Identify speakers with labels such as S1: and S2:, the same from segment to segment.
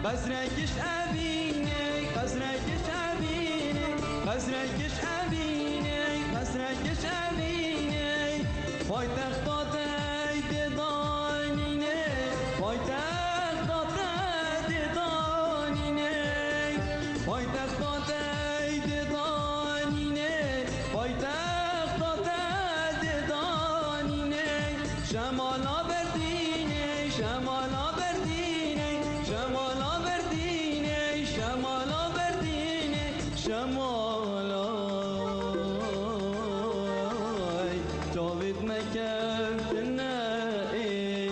S1: قصرکش ابینه قصرکش ابینه قصرکش ابینه قصرکش ابینه پایتخت داده دانینه پایتخت داده دانینه پایتخت داده دانینه پایتخت داده دانینه شمالا بردینه شمالا بردینه شمالا بردینه شمالا بردینه شمالا جاوید مکفتنه ای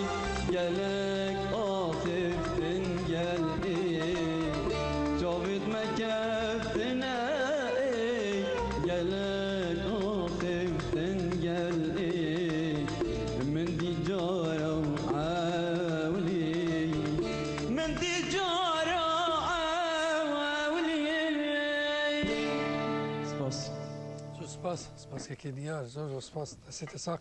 S1: گلک آخفتن گل ای جاوید مکفتنه ای گلک آخفتن گل ای من دی جارم عاولی من دی جارم عاولی
S2: سپاس سپاس که دیار زور سپاس دستت ساق